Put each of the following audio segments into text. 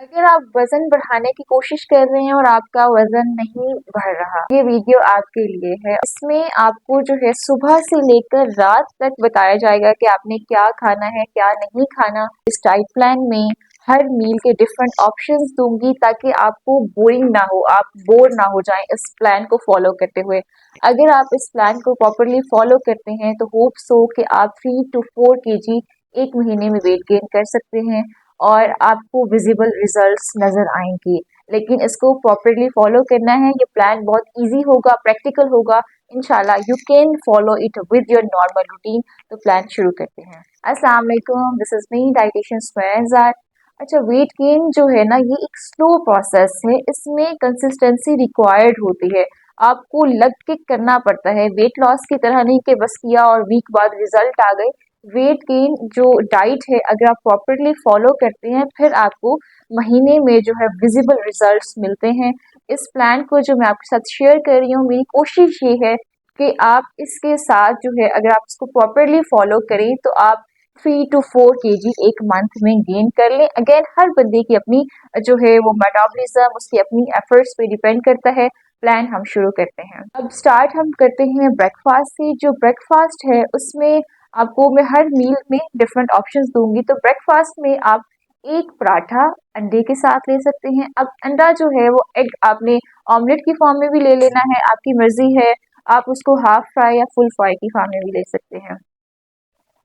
अगर आप वजन बढ़ाने की कोशिश कर रहे हैं और आपका वजन नहीं बढ़ रहा, ये वीडियो आपके लिए है। इसमें आपको जो है सुबह से लेकर रात तक बताया जाएगा कि आपने क्या खाना है, क्या नहीं खाना। इस डाइट प्लान में हर मील के डिफरेंट ऑप्शंस दूंगी ताकि आपको बोरिंग ना हो, आप बोर ना हो जाएं इस प्लान को फॉलो करते हुए। अगर आप इस प्लान को प्रॉपरली फॉलो करते हैं तो होप सो कि आप 3 to 4 kg एक महीने में वेट गेन कर सकते हैं और आपको विजिबल रिजल्ट्स नजर आएंगे। लेकिन इसको प्रॉपरली फॉलो करना है। ये प्लान बहुत इजी होगा, प्रैक्टिकल होगा। इंशाल्लाह you can follow it with your normal routine. तो प्लान शुरू करते हैं। अस्सलाम वालेकुम, दिस इज मी डाइटिशियन स्वेज़ार। अच्छा, वेट गेन जो है ना, ये एक स्लो प्रोसेस है। इसमें कंसिस्टेंसी रिक्वायर्ड होती है। आपको लग के करना पड़ता है। वेट लॉस की तरह नहीं कि बस किया और वीक बाद रिजल्ट आ गए। वेट गेन जो डाइट है, अगर आप प्रॉपरली फॉलो करते हैं फिर आपको महीने में जो है विजिबल रिजल्ट्स मिलते हैं। इस प्लान को जो मैं आपके साथ शेयर कर रही हूँ, मेरी कोशिश ये है कि आप इसके साथ जो है अगर आप इसको प्रॉपरली फॉलो करें तो आप 3 to 4 kg एक मंथ में गेन कर लें। अगेन हर बंदे की अपनी जो है वो मेटाबॉलिज्म, उसकी अपनी एफर्ट्स पे डिपेंड करता है। प्लान हम शुरू करते हैं। अब स्टार्ट हम करते हैं ब्रेकफास्ट से। जो ब्रेकफास्ट है उसमें आपको मैं हर मील में डिफरेंट ऑप्शंस दूंगी। तो ब्रेकफास्ट में आप एक पराठा अंडे के साथ ले सकते हैं। अब अंडा जो है वो एग आपने ऑमलेट की फॉर्म में भी ले लेना है, आपकी मर्जी है। आप उसको हाफ फ्राई या फुल फ्राई की फॉर्म में भी ले सकते हैं।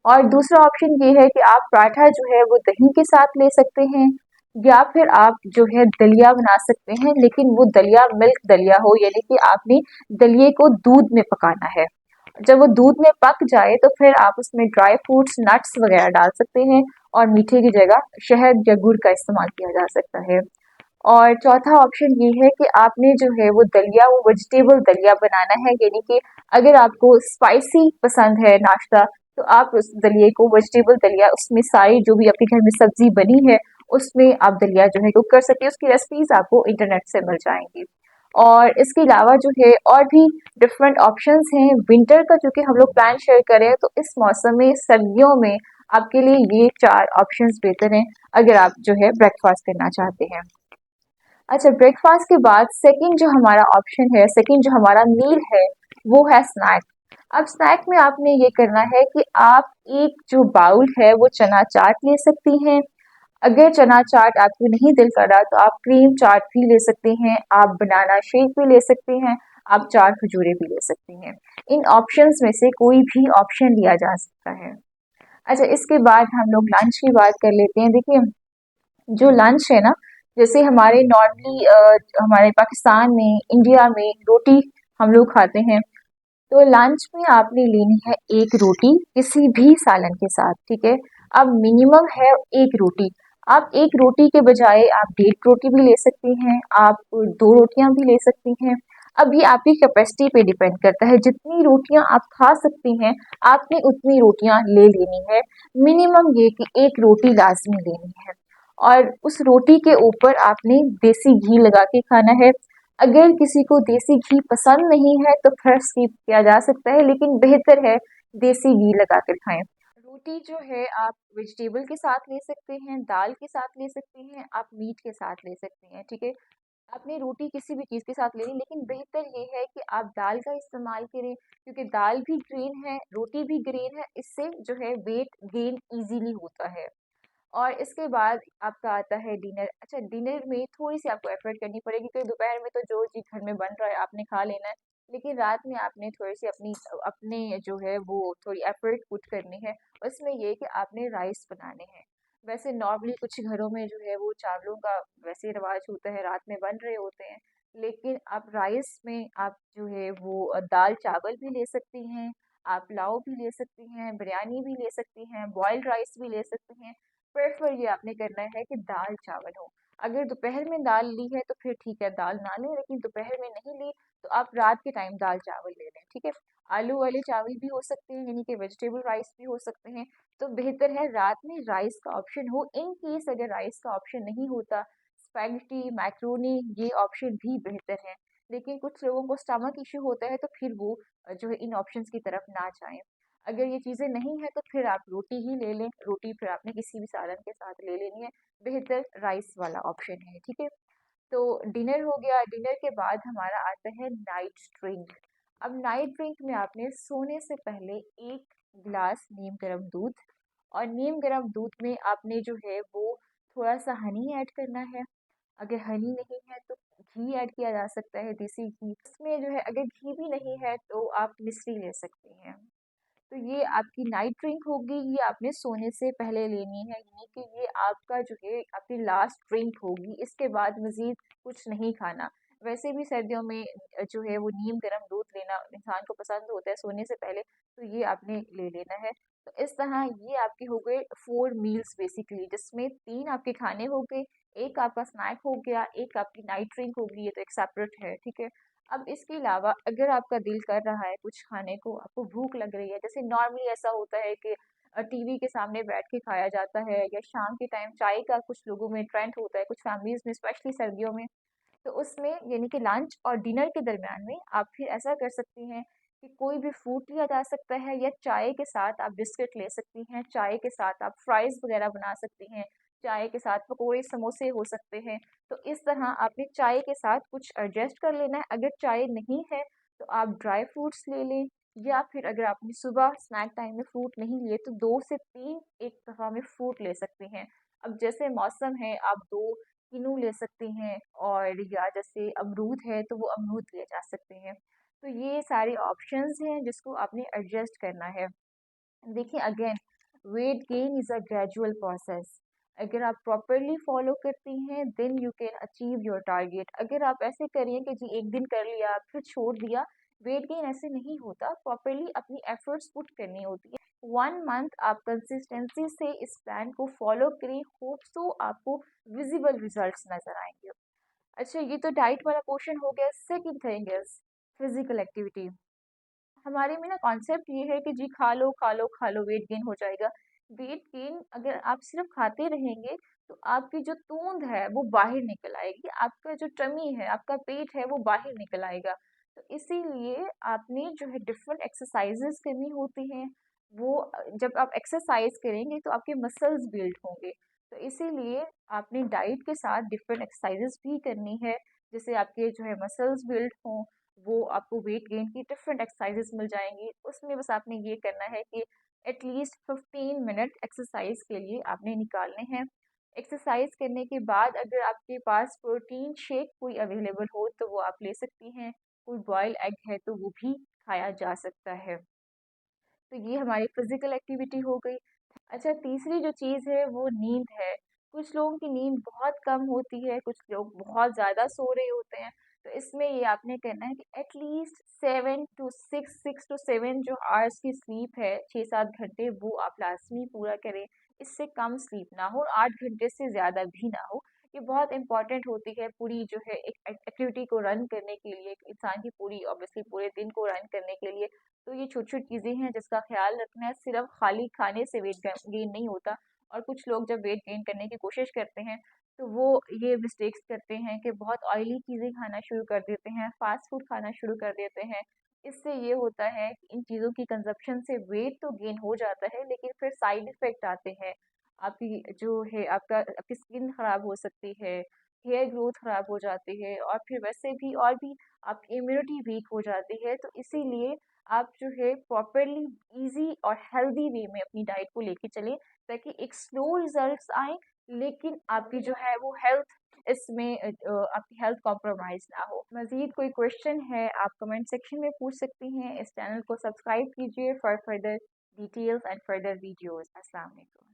और दूसरा ऑप्शन ये है कि आप पराठा जो है वो दही के साथ ले सकते हैं, या फिर आप जो है दलिया बना सकते हैं, लेकिन वो दलिया मिल्क दलिया हो, यानी कि आपने दलिये को दूध में पकाना है। जब वो दूध में पक जाए तो फिर आप उसमें ड्राई फ्रूट्स, नट्स वगैरह डाल सकते हैं और मीठे की जगह शहद या गुड़ का इस्तेमाल किया जा सकता है। और चौथा ऑप्शन ये है कि आपने जो है वो दलिया, वो वेजिटेबल दलिया बनाना है, यानी कि अगर आपको स्पाइसी पसंद है नाश्ता तो आप उस दलिये को वेजिटेबल दलिया, उसमें सारी जो भी आपके घर में सब्जी बनी है उसमें आप दलिया जो है कुक कर सकते हैं। उसकी रेसिपीज आपको इंटरनेट से मिल जाएंगी। और इसके अलावा जो है और भी डिफरेंट ऑप्शंस हैं। विंटर का चूंकि हम लोग प्लान शेयर करें तो इस मौसम में, सर्दियों में आपके लिए ये 4 ऑप्शंस बेहतर हैं अगर आप जो है ब्रेकफास्ट करना चाहते हैं। अच्छा, ब्रेकफास्ट के बाद सेकंड जो हमारा ऑप्शन है, सेकंड जो हमारा मील है, वो है स्नैक। अब स्नैक में आपने ये करना है कि आप एक जो बाउल है वो चना चाट ले सकती हैं। अगर चना चाट आपको नहीं दिल कर रहा तो आप क्रीम चाट भी ले सकते हैं, आप बनाना शेक भी ले सकते हैं, आप 4 खजूरें भी ले सकते हैं। इन ऑप्शंस में से कोई भी ऑप्शन लिया जा सकता है। अच्छा, इसके बाद हम लोग लंच की बात कर लेते हैं। देखिए, जो लंच है ना, जैसे हमारे नॉर्मली हमारे पाकिस्तान में, इंडिया में रोटी हम लोग खाते हैं। तो लंच में आपने लेनी है एक रोटी किसी भी सालन के साथ, ठीक है। अब मिनिमम है एक रोटी। आप एक रोटी के बजाय आप 1.5 रोटी भी ले सकती हैं, आप 2 रोटियां भी ले सकती हैं। अब ये आपकी कैपेसिटी पे डिपेंड करता है, जितनी रोटियां आप खा सकती हैं आपने उतनी रोटियां ले लेनी है। मिनिमम ये कि एक रोटी लाजमी लेनी है और उस रोटी के ऊपर आपने देसी घी लगा के खाना है। अगर किसी को देसी घी पसंद नहीं है तो फिर स्किप किया जा सकता है, लेकिन बेहतर है देसी घी लगा कर खाएं। रोटी जो है आप वेजिटेबल के साथ ले सकते हैं, दाल के साथ ले सकते हैं, आप मीट के साथ ले सकते हैं, ठीक है। आपने रोटी किसी भी चीज़ के साथ ले ली, लेकिन बेहतर ये है कि आप दाल का इस्तेमाल करें, क्योंकि दाल भी ग्रीन है, रोटी भी ग्रीन है। इससे जो है वेट गेन इजीली होता है। और इसके बाद आपका आता है डिनर। अच्छा, डिनर में थोड़ी-सी आपको एफर्ट करनी पड़ेगी, क्योंकि दोपहर में तो जो चीज़ घर में बन रहा है आपने खा लेना है। लेकिन रात में आपने थोड़ी-सी अपने जो है वो थोड़ी एफर्ट पुट करनी है। उसमें ये है कि आपने राइस बनाने हैं। वैसे नॉर्मली कुछ घरों में जो है वो चावलों का वैसे रिवाज होता है, रात में बन रहे होते हैं। लेकिन आप राइस में आप जो है वो दाल-चावल भी ले सकती हैं, आप पुलाव भी ले सकती हैं, बिरयानी भी ले सकती हैं, बॉइल्ड राइस भी ले सकती हैं। प्रेफर ये आपने करना है कि दाल चावल हो। अगर दोपहर में दाल ली है तो फिर ठीक है, दाल ना लें, लेकिन दोपहर में नहीं ली तो आप रात के टाइम दाल चावल ले लें, ठीक है। आलू वाले चावल भी हो सकते हैं, यानी कि वेजिटेबल राइस भी हो सकते हैं। तो बेहतर है रात में राइस का ऑप्शन हो। इन केस अगर राइस का ऑप्शन नहीं होता, स्पैगेटी, मैक्रोनी, ये ऑप्शन भी बेहतर है। लेकिन कुछ लोगों को स्टमक इशू होता है तो फिर वो जो है इन ऑप्शंस की तरफ ना जाएं। अगर ये चीज़ें नहीं है तो फिर आप रोटी ही ले लें, रोटी फिर आपने किसी भी सालन के साथ ले लेनी है, बेहतर राइस वाला ऑप्शन है, ठीक है। तो डिनर हो गया, डिनर के बाद हमारा आता है नाइट ड्रिंक। अब नाइट ड्रिंक में आपने सोने से पहले 1 गिलास नीम गर्म दूध, और नीम गर्म दूध में आपने जो है वो थोड़ा सा हनी ऐड करना है। अगर हनी नहीं है तो घी ऐड किया जा सकता है, देसी घी। इसमें जो है अगर घी भी नहीं है तो आप मिश्री ले सकते हैं। तो ये आपकी नाइट ड्रिंक होगी, ये आपने सोने से पहले लेनी है, यानी कि ये आपका जो है आपकी लास्ट ड्रिंक होगी। इसके बाद मज़ीद कुछ नहीं खाना। वैसे भी सर्दियों में जो है वो नीम गर्म दूध लेना इंसान को पसंद होता है सोने से पहले, तो ये आपने ले लेना है। तो इस तरह ये आपके हो गए 4 मील्स बेसिकली, जिसमें 3 आपके खाने हो गए, एक आपका स्नैक हो गया, एक आपकी नाइट ड्रिंक होगी, ये तो एक सेपरेट है, ठीक है। अब इसके अलावा अगर आपका दिल कर रहा है कुछ खाने को, आपको भूख लग रही है, जैसे नॉर्मली ऐसा होता है कि टीवी के सामने बैठ के खाया जाता है, या शाम के टाइम चाय का कुछ लोगों में ट्रेंड होता है, कुछ फैमिलीज में स्पेशली सर्दियों में। तो उसमें यानी कि लंच और डिनर के दरमियान में आप फिर ऐसा कर सकती हैं कि कोई भी फ्रूट लिया जा सकता है, या चाय के साथ आप बिस्किट ले सकती हैं, चाय के साथ आप फ्राइज वगैरह बना सकती हैं, चाय के साथ पकोड़े समोसे हो सकते हैं। तो इस तरह आपने चाय के साथ कुछ एडजस्ट कर लेना है। अगर चाय नहीं है तो आप ड्राई फ्रूट्स ले लें, या फिर अगर आपने सुबह स्नैक टाइम में फ्रूट नहीं लिए तो 2 से 3 एक दफ़ा में फ्रूट ले सकते हैं। अब जैसे मौसम है आप 2 किन्नू ले सकती हैं, और या जैसे अमरूद है तो वो अमरूद लिए जा सकते हैं। तो ये सारे ऑप्शंस हैं जिसको आपने एडजस्ट करना है। देखिए again, weight gain is a gradual process. अगर आप प्रॉपरली फॉलो करती हैं then you can achieve your target. अगर आप ऐसे करिए कि जी एक दिन कर लिया फिर छोड़ दिया, वेट गेन ऐसे नहीं होता। प्रॉपरली अपनी एफर्ट्स पुट करनी होती है। 1 मंथ आप कंसिस्टेंसी से इस प्लान को फॉलो करें, होप सो आपको विजिबल रिजल्ट्स नजर आएंगे। अच्छा, ये तो डाइट वाला पोर्शन हो गया। Second thing is physical activity. हमारे में ना कॉन्सेप्ट ये है कि जी खा लो खा लो खा लो, वेट गेन हो जाएगा। वेट गेन अगर आप सिर्फ खाते रहेंगे तो आपकी जो तूंद है वो बाहर निकल आएगी, आपका जो टमी है, आपका पेट है, वो बाहर निकल आएगा। तो इसीलिए आपने जो है डिफरेंट एक्सरसाइजेस करनी होती हैं। वो जब आप एक्सरसाइज करेंगे तो आपके मसल्स बिल्ड होंगे। तो इसीलिए आपने डाइट के साथ डिफरेंट एक्सरसाइजेस भी करनी है, जिससे आपके जो है मसल्स बिल्ड हों। वो आपको वेट गेन की डिफरेंट एक्सरसाइजेस मिल जाएंगी। उसमें बस आपने ये करना है कि एटलीस्ट 15 मिनट एक्सरसाइज के लिए आपने निकालने हैं। एक्सरसाइज करने के बाद अगर आपके पास प्रोटीन शेक कोई अवेलेबल हो तो वो आप ले सकती हैं, कोई बॉयल एग है तो वो भी खाया जा सकता है। तो ये हमारी फिजिकल एक्टिविटी हो गई। अच्छा, तीसरी जो चीज़ है वो नींद है। कुछ लोगों की नींद बहुत कम होती है, कुछ लोग बहुत ज़्यादा सो रहे होते हैं। तो इसमें ये आपने करना है कि एटलीस्ट 6 to 7 जो आवर्स की स्लीप है, 6-7 घंटे, वो आप लाजमी पूरा करें। इससे कम स्लीप ना हो, 8 घंटे से ज़्यादा भी ना हो। ये बहुत इंपॉर्टेंट होती है पूरी जो है एक एक्टिविटी को रन करने के लिए, एक इंसान की पूरी ऑब्वियसली पूरे दिन को रन करने के लिए। तो ये छोटी-छोटी चीज़ें हैं जिसका ख़्याल रखना है। सिर्फ़ खाली खाने से वेट गेन नहीं होता। और कुछ लोग जब वेट गेन करने की कोशिश करते हैं तो वो ये मिस्टेक्स करते हैं कि बहुत ऑयली चीज़ें खाना शुरू कर देते हैं, फ़ास्ट फूड खाना शुरू कर देते हैं। इससे ये होता है कि इन चीज़ों की कंज़प्शन से वेट तो गेन हो जाता है, लेकिन फिर साइड इफ़ेक्ट आते हैं। आपकी जो है आपकी स्किन ख़राब हो सकती है, हेयर ग्रोथ ख़राब हो जाती है, और फिर वैसे भी और भी आपकी इम्यूनिटी वीक हो जाती है। तो इसीलिए आप जो है प्रॉपरली इजी और हेल्दी वे में अपनी डाइट को लेके चलें, ताकि एक स्लो रिजल्ट्स आए, लेकिन आपकी जो है वो हेल्थ इसमें आपकी हेल्थ कॉम्प्रोमाइज ना हो। मजीद कोई क्वेश्चन है आप कमेंट सेक्शन में पूछ सकती हैं। इस चैनल को सब्सक्राइब कीजिए for further details and further videos. अस्सलाम वालेकुम।